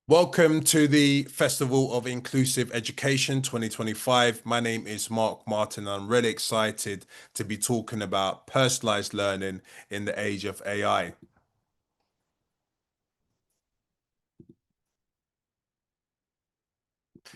Welcome to the Festival of Inclusive Education 2025. My name is Mark Martin. I'm really excited to be talking about personalized learning in the age of AI.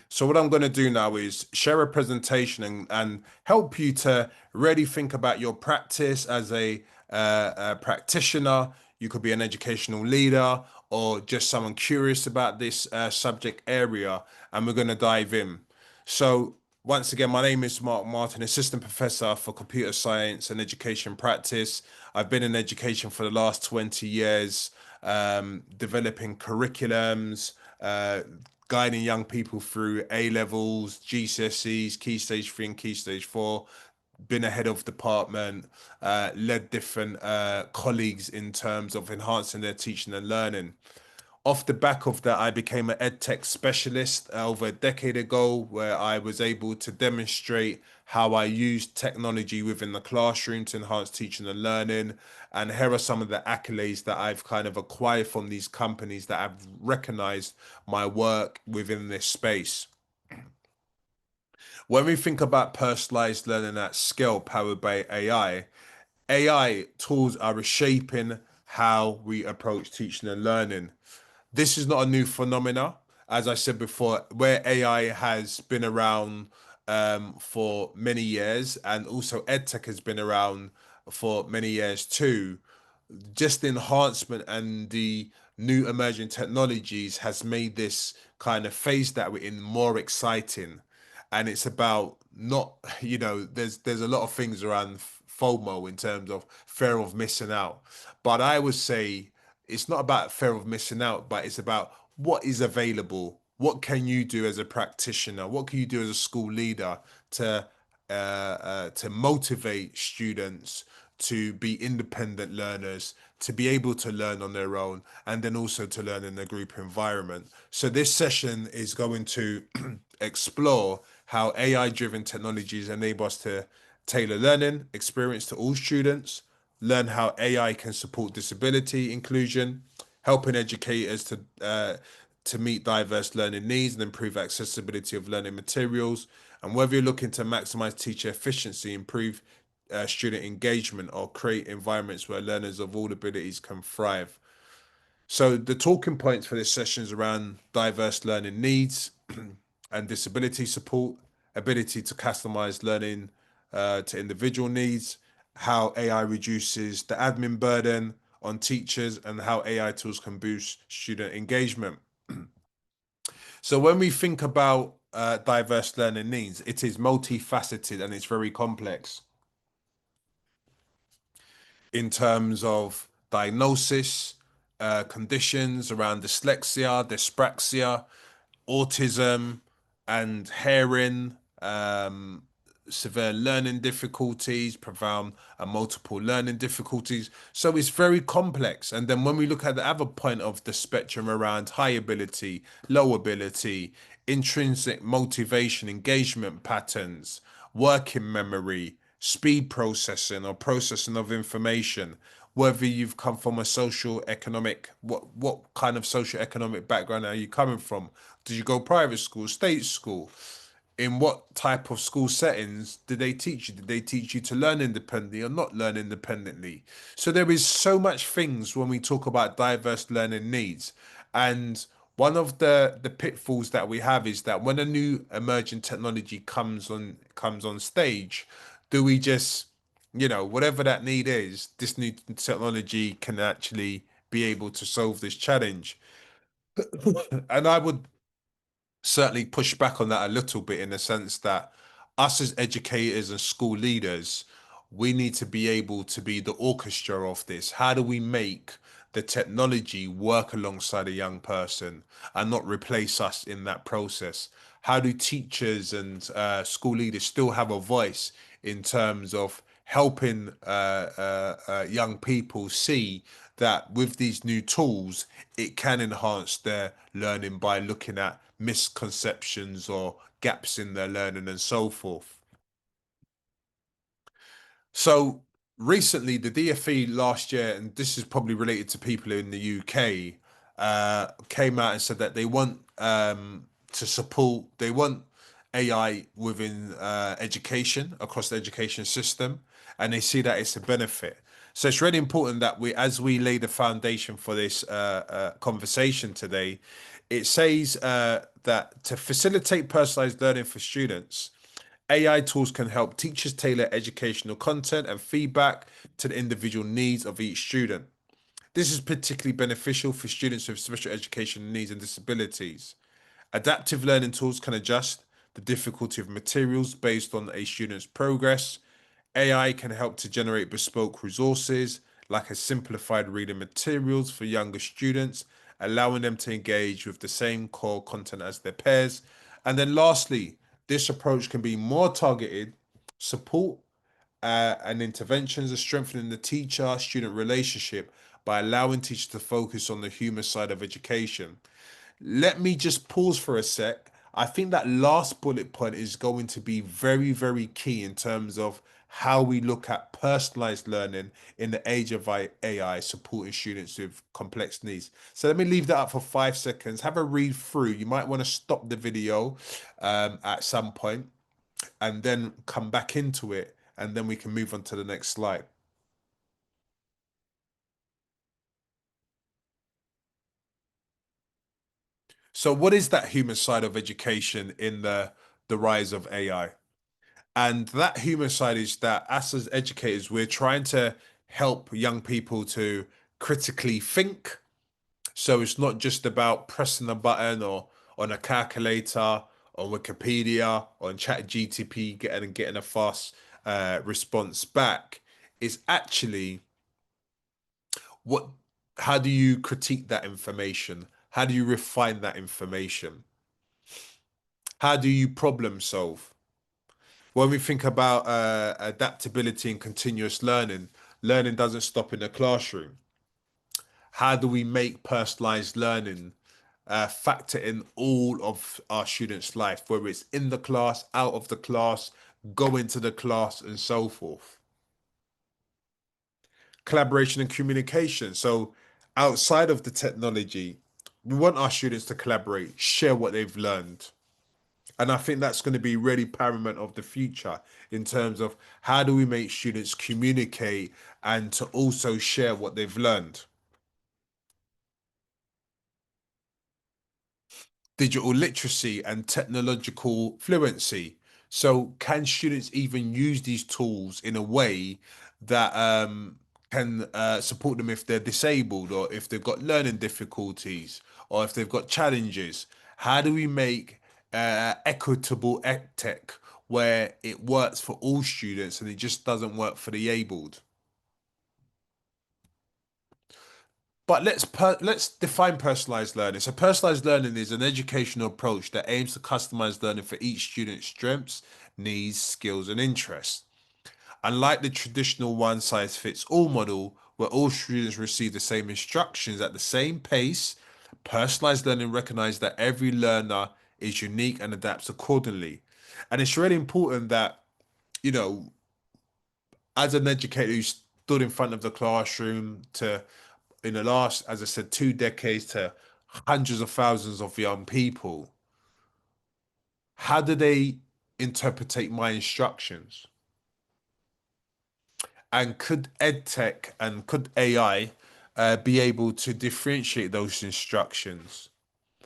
So what I'm going to do now is share a presentation and help you to really think about your practice as a practitioner. You could be an educational leader or just someone curious about this subject area, and we're going to dive in. So once again, my name is Mark Martin, Assistant Professor for Computer Science and Education Practice. I've been in education for the last 20 years, developing curriculums, guiding young people through A levels, GCSEs, Key Stage 3 and Key Stage 4, been a head of department, led different colleagues in terms of enhancing their teaching and learning. Off the back of that, I became an EdTech specialist over a decade ago, where I was able to demonstrate how I used technology within the classroom to enhance teaching and learning. And here are some of the accolades that I've kind of acquired from these companies that have recognized my work within this space. When we think about personalized learning at scale powered by AI tools are reshaping how we approach teaching and learning. This is not a new phenomena. As I said before, where AI has been around for many years, and also EdTech has been around for many years too. Just the enhancement and the new emerging technologies has made this kind of phase that we're in more exciting. And it's about not, there's a lot of things around FOMO in terms of fear of missing out. But I would say it's not about fear of missing out, but it's about what is available. What can you do as a practitioner? What can you do as a school leader to to motivate students to be independent learners, to be able to learn on their own, and then also to learn in a group environment. So this session is going to explore how AI-driven technologies enable us to tailor learning experience to all students, learn how AI can support disability inclusion, helping educators to meet diverse learning needs and improve accessibility of learning materials, and whether you're looking to maximize teacher efficiency, improve student engagement, or create environments where learners of all abilities can thrive. So the talking points for this session is around diverse learning needs and disability support, ability to customize learning to individual needs, how AI reduces the admin burden on teachers, and how AI tools can boost student engagement. So when we think about diverse learning needs, it is multifaceted and it's very complex in terms of diagnosis, conditions around dyslexia, dyspraxia, autism, and hearing, severe learning difficulties, profound and multiple learning difficulties. So it's very complex. And then when we look at the other point of the spectrum around high ability, low ability, intrinsic motivation, engagement patterns, working memory, speed processing or processing of information, whether you've come from a social economic, what kind of social economic background are you coming from? Did you go private school, state school? In what type of school settings did they teach you? Did they teach you to learn independently or not learn independently? So there is so much things when we talk about diverse learning needs. And one of the pitfalls that we have is that when a new emerging technology comes on stage, do we just, whatever that need is, this new technology can actually be able to solve this challenge? And I would certainly push back on that a little bit in the sense that us as educators and school leaders, we need to be able to be the orchestra of this. How do we make the technology work alongside a young person and not replace us in that process? How do teachers and school leaders still have a voice in terms of helping young people see that with these new tools, it can enhance their learning by looking at misconceptions or gaps in their learning and so forth. So recently, the DFE last year, and this is probably related to people in the UK, came out and said that they want they want AI within education across the education system, and they see that it's a benefit. So it's really important that as we lay the foundation for this conversation today, it says that to facilitate personalized learning for students, AI tools can help teachers tailor educational content and feedback to the individual needs of each student. This is particularly beneficial for students with special education needs and disabilities. Adaptive learning tools can adjust the difficulty of materials based on a student's progress. AI can help to generate bespoke resources like a simplified reading materials for younger students, allowing them to engage with the same core content as their peers. And then lastly, this approach can be more targeted, support and interventions are strengthening the teacher student relationship by allowing teachers to focus on the human side of education. Let me just pause for a sec. I think that last bullet point is going to be very, very key in terms of how we look at personalized learning in the age of AI supporting students with complex needs. So let me leave that up for 5 seconds. Have a read through. You might want to stop the video at some point and then come back into it, and then we can move on to the next slide. So, what is that human side of education in the rise of AI? And that human side is that us as educators, we're trying to help young people to critically think. So it's not just about pressing a button or on a calculator, on Wikipedia, on ChatGTP, getting a fast response back. It's actually what how do you critique that information? How do you refine that information? How do you problem solve? When we think about adaptability and continuous learning, learning doesn't stop in the classroom. How do we make personalized learning factor in all of our students' life, whether it's in the class, out of the class, go into the class, and so forth? Collaboration and communication. So, outside of the technology, we want our students to collaborate, share what they've learned. And I think that's going to be really paramount of the future in terms of how do we make students communicate and to also share what they've learned. Digital literacy and technological fluency. So, can students even use these tools in a way that can support them if they're disabled or if they've got learning difficulties or if they've got challenges? How do we make equitable EdTech where it works for all students and it just doesn't work for the abled? But let's define personalized learning. So personalized learning is an educational approach that aims to customize learning for each student's strengths, needs, skills, and interests. Unlike the traditional one size fits all model, where all students receive the same instructions at the same pace, personalized learning recognizes that every learner is unique and adapts accordingly. And it's really important that, you know, as an educator who stood in front of the classroom to in the last, as I said, 2 decades to hundreds of thousands of young people, how do they interpretate my instructions? And could EdTech and could AI be able to differentiate those instructions,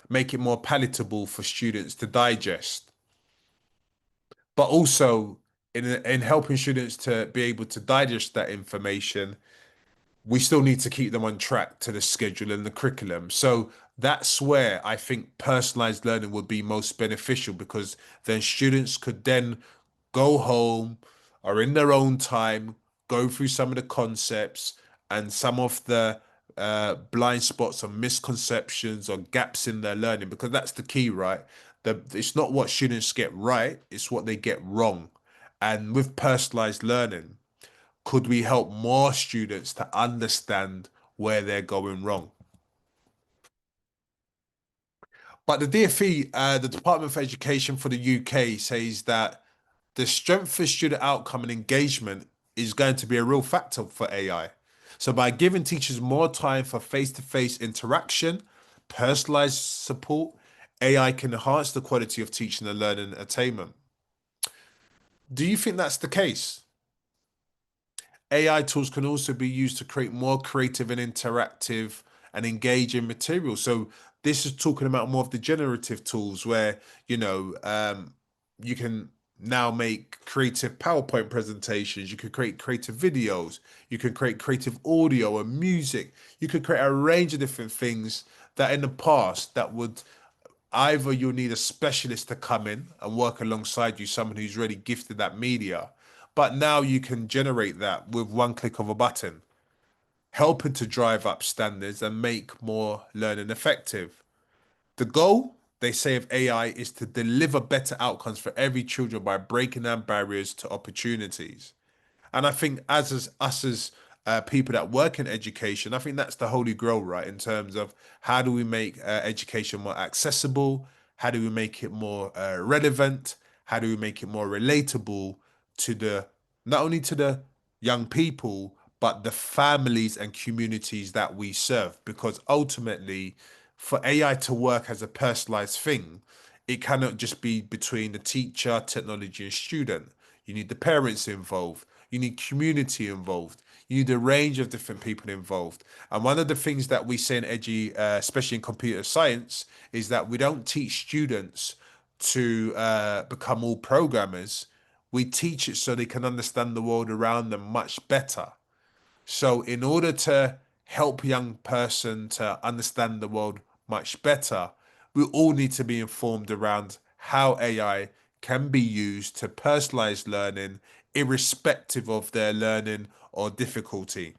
make it more palatable for students to digest, but also in helping students to be able to digest that information, we still need to keep them on track to the schedule and the curriculum. So that's where I think personalized learning would be most beneficial because then students could then go home or in their own time, go through some of the concepts and some of the blind spots or misconceptions or gaps in their learning, because that's the key, right? It's not what students get right, it's what they get wrong. And with personalized learning, could we help more students to understand where they're going wrong? But the DfE, the Department for Education for the UK, says that the strength for student outcome and engagement is going to be a real factor for AI. So by giving teachers more time for face-to-face interaction, personalized support, AI can enhance the quality of teaching and learning attainment. Do you think that's the case? AI tools can also be used to create more creative and interactive and engaging material. So this is talking about more of the generative tools where, you can now make creative PowerPoint presentations. You can create creative videos. You can create creative audio and music. You could create a range of different things that in the past that would either you'll need a specialist to come in and work alongside you, someone who's really gifted that media. But now you can generate that with one click of a button, helping to drive up standards and make more learning effective. The goal, they say, of AI is to deliver better outcomes for every children by breaking down barriers to opportunities. And I think as us as people that work in education, I think that's the holy grail, right? In terms of how do we make education more accessible? How do we make it more relevant? How do we make it more relatable to the not only to the young people, but the families and communities that we serve? Because ultimately, for AI to work as a personalized thing, it cannot just be between the teacher, technology, and student. You need the parents involved. You need community involved. You need a range of different people involved. And one of the things that we say in especially in computer science, is that we don't teach students to become all programmers. We teach it so they can understand the world around them much better. So in order to help a young person to understand the world much better, we all need to be informed around how AI can be used to personalize learning, irrespective of their learning or difficulty.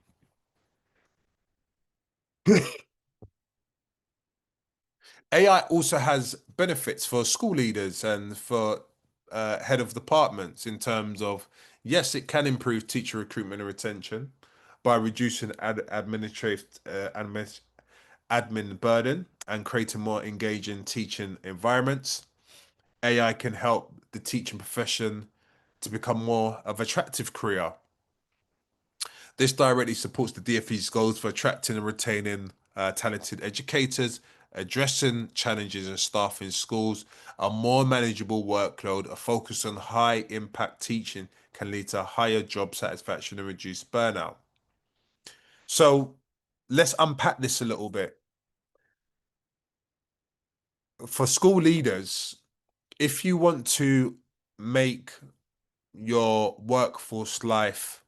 AI also has benefits for school leaders and for head of departments in terms of, yes, it can improve teacher recruitment and retention by reducing administrative admin burden and creating more engaging teaching environments. AI can help the teaching profession to become more of attractive career. This directly supports the DfE's goals for attracting and retaining talented educators, addressing challenges in staffing schools. A more manageable workload, a focus on high impact teaching can lead to higher job satisfaction and reduced burnout. So let's unpack this a little bit. For school leaders, if you want to make your workforce life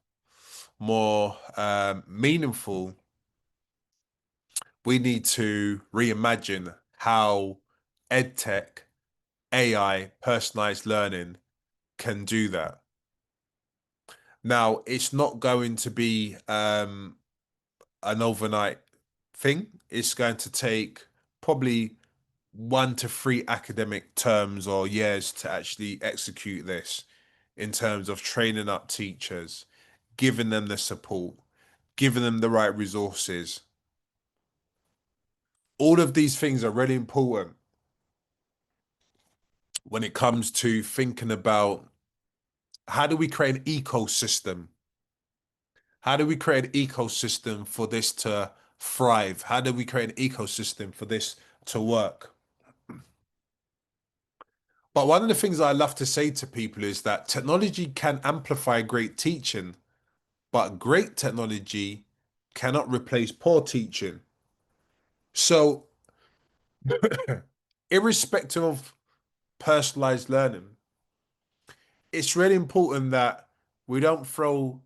more meaningful, we need to reimagine how EdTech, AI, personalized learning can do that. Now, it's not going to be an overnight thing. It's going to take probably 1 to 3 academic terms or years to actually execute this in terms of training up teachers, giving them the support, giving them the right resources. All of these things are really important when it comes to thinking about how do we create an ecosystem? How do we create an ecosystem for this to thrive? How do we create an ecosystem for this to work? But one of the things I love to say to people is that technology can amplify great teaching, but great technology cannot replace poor teaching. So, irrespective of personalized learning, it's really important that we don't throw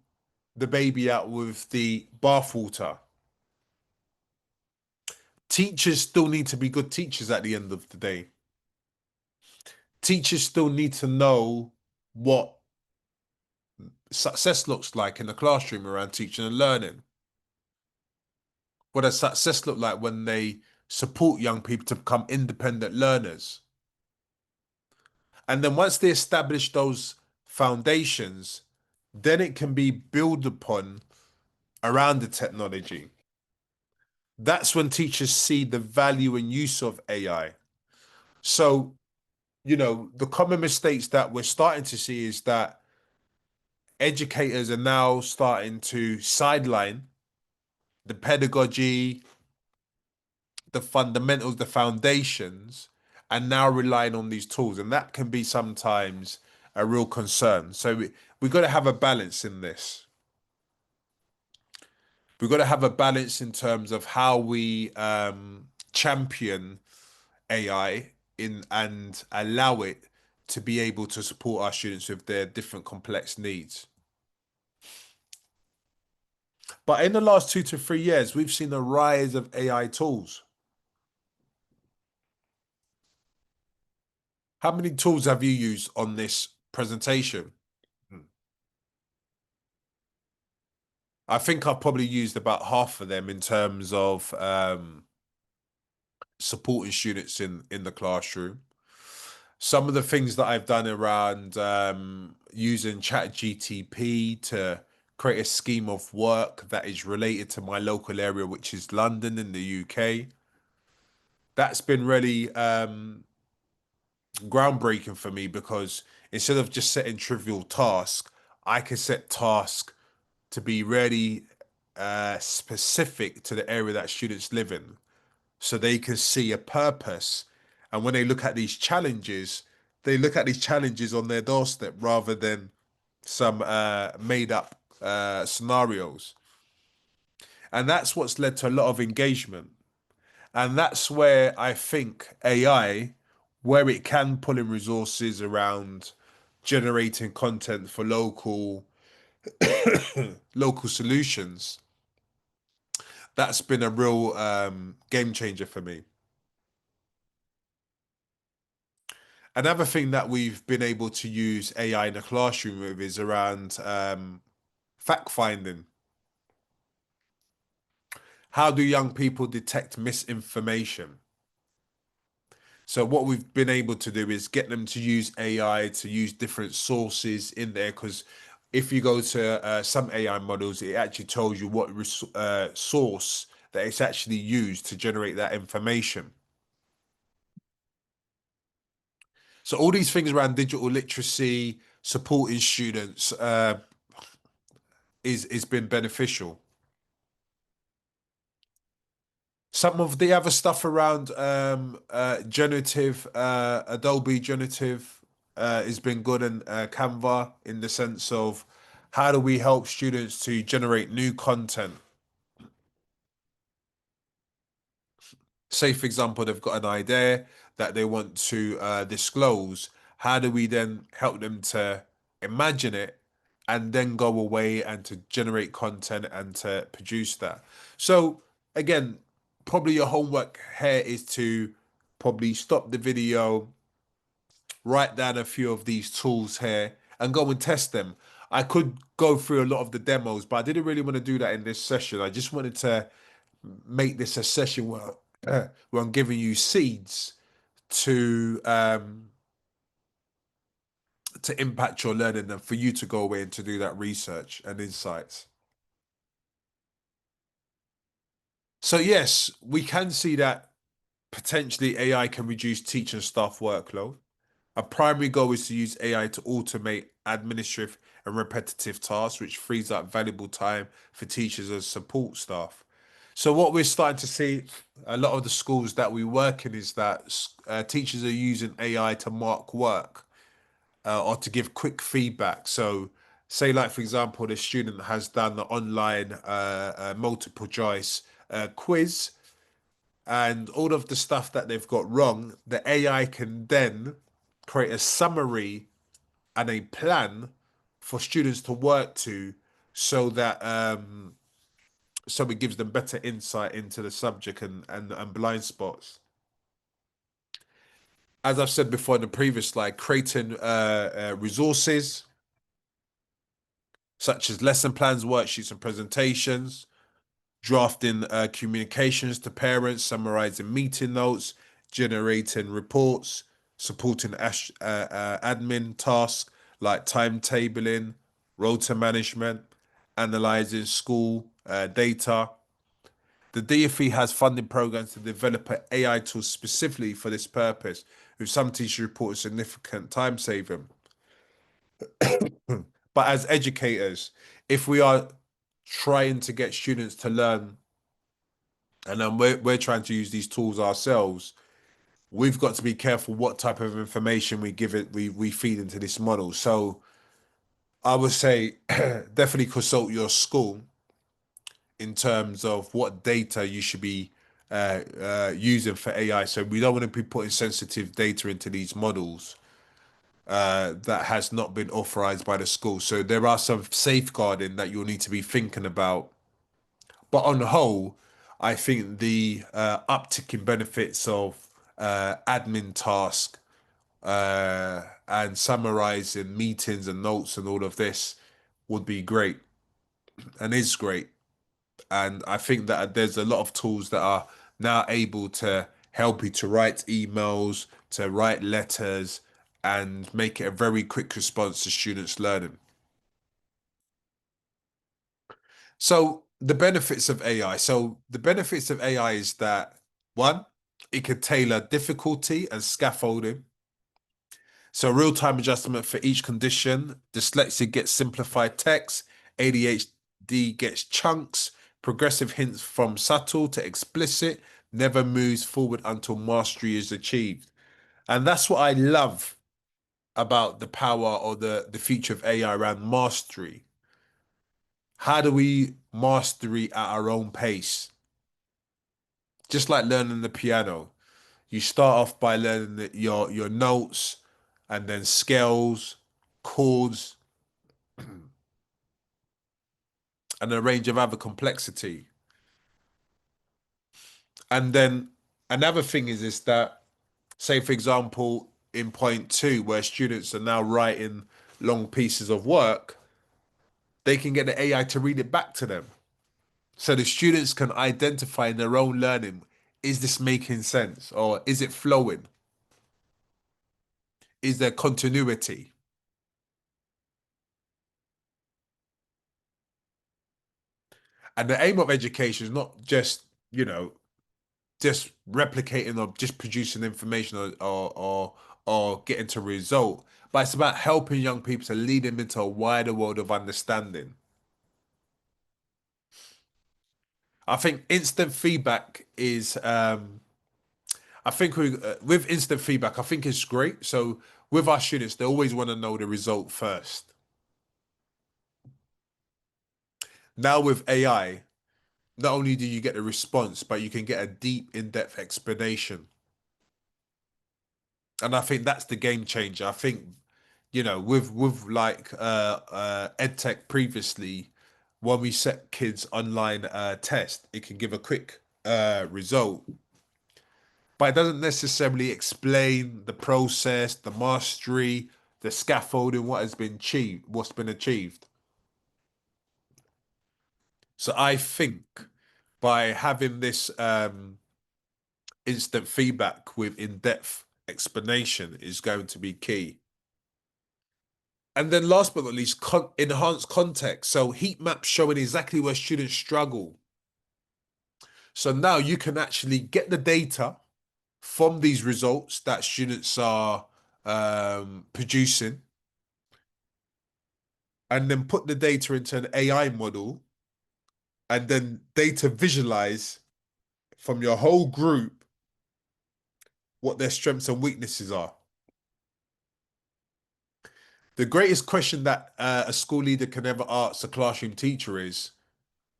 the baby out with the bathwater. Teachers still need to be good teachers at the end of the day. Teachers still need to know what success looks like in the classroom around teaching and learning. What does success look like when they support young people to become independent learners? And then once they establish those foundations, then it can be built upon around the technology. That's when teachers see the value and use of AI. So, the common mistakes that we're starting to see is that educators are now starting to sideline the pedagogy, the fundamentals, the foundations, and now relying on these tools. And that can be sometimes a real concern. So we got to have a balance in this. We've got to have a balance in terms of how we champion AI in and allow it to be able to support our students with their different complex needs. But in the last 2 to 3 years, we've seen a rise of AI tools. How many tools have you used on this presentation? Hmm. I think I've probably used about half of them in terms of supporting students in the classroom. Some of the things that I've done around using ChatGTP to create a scheme of work that is related to my local area, which is London in the UK. That's been really groundbreaking for me because instead of just setting trivial tasks, I can set tasks to be really specific to the area that students live in so they can see a purpose. And when they look at these challenges, they look at these challenges on their doorstep rather than some made up scenarios. And that's what's led to a lot of engagement. And that's where I think AI, where it can pull in resources around generating content for local solutions, that's been a real game changer for me. Another thing that we've been able to use AI in the classroom with is around fact finding. How do young people detect misinformation? So what we've been able to do is get them to use AI to use different sources in there because if you go to some AI models, it actually tells you what source that it's actually used to generate that information. So all these things around digital literacy, supporting students, is been beneficial. Some of the other stuff around generative Adobe generative has been good and Canva in the sense of how do we help students to generate new content. Say, for example, they've got an idea that they want to disclose. How do we then help them to imagine it and then go away and to generate content and to produce that? So, again, probably your homework here is to probably stop the video, write down a few of these tools here, and go and test them. I could go through a lot of the demos, but I didn't really want to do that in this session. I just wanted to make this a session where, where I'm giving you seeds to impact your learning and for you to go away and to do that research and insights. So yes, we can see that potentially AI can reduce teacher and staff workload. Our primary goal is to use AI to automate administrative and repetitive tasks, which frees up valuable time for teachers and support staff. So what we're starting to see, a lot of the schools that we work in is that teachers are using AI to mark work or to give quick feedback. So say like, for example, the student has done the online multiple choice quiz and all of the stuff that they've got wrong, the AI can then create a summary and a plan for students to work to so that so it gives them better insight into the subject and blind spots. As I've said before in the previous slide, creating resources such as lesson plans, worksheets, and presentations, drafting communications to parents, summarizing meeting notes, generating reports, supporting admin tasks like timetabling, rota management, analyzing school data. The DfE has funding programs to develop an AI tool specifically for this purpose, with some teachers reporting significant time saving. But as educators, if we are trying to get students to learn and then we're trying to use these tools ourselves. We've got to be careful what type of information we give it, we feed into this model. So I would say definitely consult your school in terms of what data you should be using for AI. So we don't want to be putting sensitive data into these models that has not been authorized by the school. So there are some safeguarding that you'll need to be thinking about. But on the whole, I think the uptick in benefits of admin task and summarizing meetings and notes and all of this would be great and is great. And I think that there's a lot of tools that are now able to help you to write emails, to write letters, and make it a very quick response to students learning. So the benefits of AI. So the benefits of AI is that one, it could tailor difficulty and scaffolding. So real-time adjustment for each condition. Dyslexia gets simplified text. ADHD gets chunks. Progressive hints from subtle to explicit. Never moves forward until mastery is achieved. And that's what I love about the power or the future of AI around mastery. How do we mastery at our own pace? Just like learning the piano. You start off by learning your notes and then scales, chords, and a range of other complexity. And then another thing is that, say, for example, in point two, where students are now writing long pieces of work, they can get the AI to read it back to them. So the students can identify in their own learning, is this making sense? Or is it flowing? Is there continuity? And the aim of education is not just, just replicating or just producing information or getting to a result, but it's about helping young people to lead them into a wider world of understanding. I think instant feedback is I think with instant feedback, I think it's great. So with our students, they always want to know the result first. Now with AI, not only do you get the response, but you can get a deep, in-depth explanation. And I think that's the game changer. I think, with like EdTech previously, when we set kids online test, it can give a quick result, but it doesn't necessarily explain the process, the mastery, the scaffolding, what's been achieved. So I think by having this instant feedback with in-depth explanation is going to be key. And then last but not least, enhanced context. So heat maps showing exactly where students struggle. So now you can actually get the data from these results that students are producing and then put the data into an AI model and then data visualize from your whole group what their strengths and weaknesses are. The greatest question that a school leader can ever ask a classroom teacher is,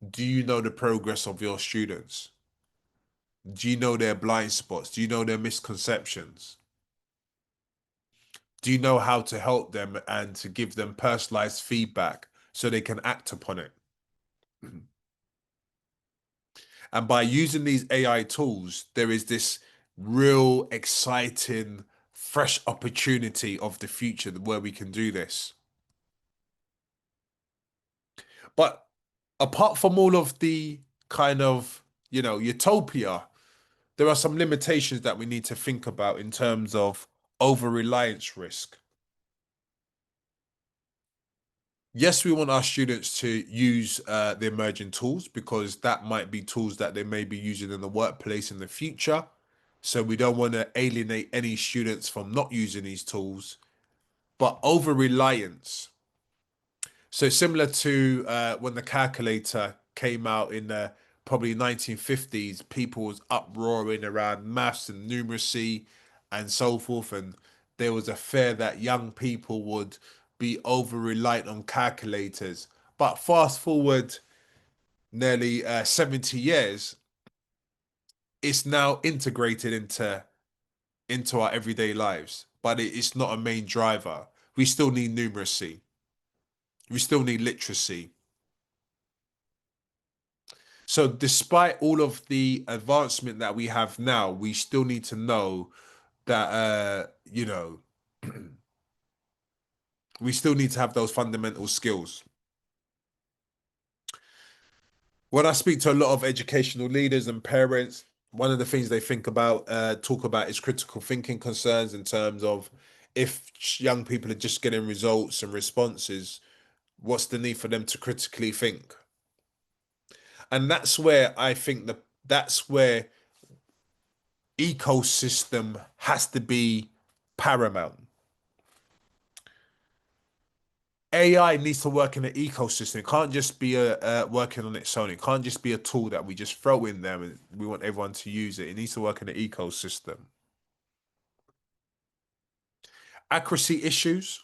do you know the progress of your students? Do you know their blind spots? Do you know their misconceptions? Do you know how to help them and to give them personalized feedback so they can act upon it? And by using these AI tools, there is this real exciting, fresh opportunity of the future where we can do this. But apart from all of the kind of, utopia, there are some limitations that we need to think about in terms of over-reliance risk. Yes, we want our students to use the emerging tools because that might be tools that they may be using in the workplace in the future. So we don't want to alienate any students from not using these tools, but over reliance. So similar to when the calculator came out in the probably 1950s, people was uproaring around maths and numeracy and so forth, and there was a fear that young people would be over reliant on calculators. But fast forward nearly 70 years, it's now integrated into our everyday lives, but it's not a main driver. We still need numeracy. We still need literacy. So, despite all of the advancement that we have now, we still need to know that, we still need to have those fundamental skills. When I speak to a lot of educational leaders and parents, one of the things they talk about is critical thinking concerns in terms of if young people are just getting results and responses, what's the need for them to critically think? And that's where I think that's where ecosystem has to be paramount. AI needs to work in an ecosystem. It can't just be working on its own. It can't just be a tool that we just throw in there and we want everyone to use it. It needs to work in an ecosystem. Accuracy issues.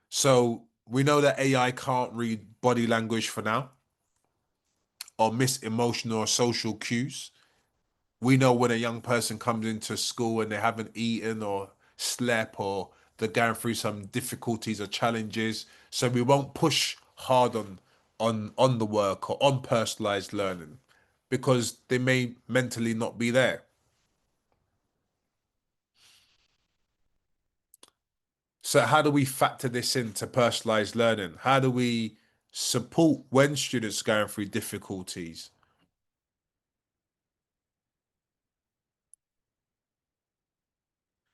So we know that AI can't read body language for now or miss emotional or social cues. We know when a young person comes into school and they haven't eaten or slept or they're going through some difficulties or challenges. So we won't push hard on the work or on personalized learning because they may mentally not be there. So how do we factor this into personalized learning? How do we support when students are going through difficulties?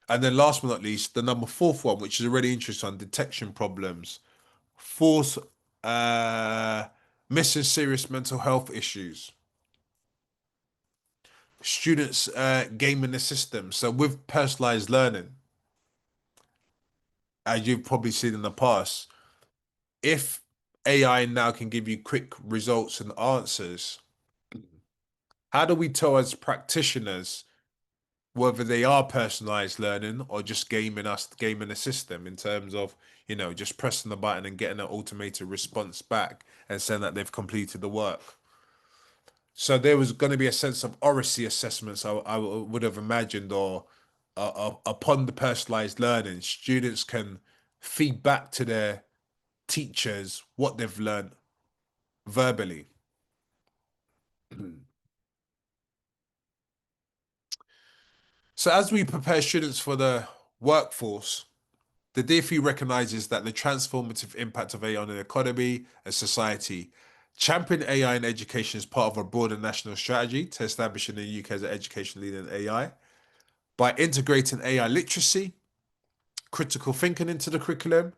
And then last but not least, the number fourth one, which is a really interesting one, detection problems. Fourth, uh, missing serious mental health issues. Students gaming the system. So with personalized learning, as you've probably seen in the past, if AI now can give you quick results and answers, how do we tell as practitioners whether they are personalized learning or just gaming the system in terms of, just pressing the button and getting an automated response back and saying that they've completed the work? So there was going to be a sense of oracy assessments, I would have imagined, or upon the personalized learning, students can feed back to their teachers what they've learned verbally. So as we prepare students for the workforce, the DfE recognizes that the transformative impact of AI on the economy and society. Champion AI in education is part of a broader national strategy to establishing the UK as an education leader in AI. By integrating AI literacy, critical thinking into the curriculum,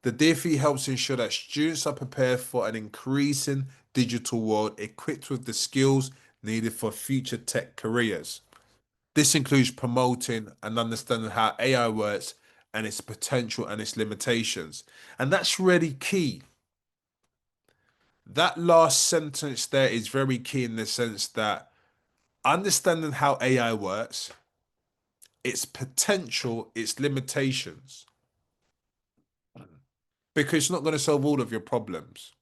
the DfE helps ensure that students are prepared for an increasing digital world equipped with the skills needed for future tech careers. This includes promoting and understanding how AI works and its potential and its limitations. And that's really key. That last sentence there is very key in the sense that understanding how AI works, its potential, its limitations, because it's not going to solve all of your problems.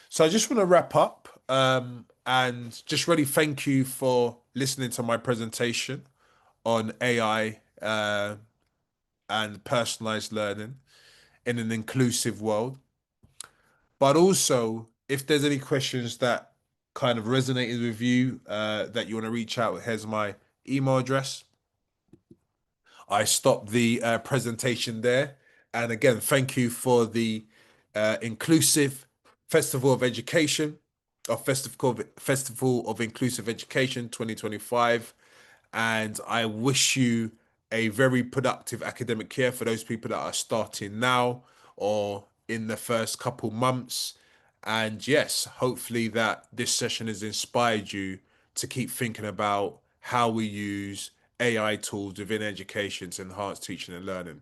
So I just want to wrap up and just really thank you for listening to my presentation on AI and personalized learning in an inclusive world. But also, if there's any questions that kind of resonated with you that you want to reach out, here's my email address. I stopped the presentation there. And again, thank you for the inclusive Festival of Education, or Festival of Inclusive Education 2025. And I wish you a very productive academic year for those people that are starting now or in the first couple months. And yes, hopefully that this session has inspired you to keep thinking about how we use AI tools within education to enhance teaching and learning.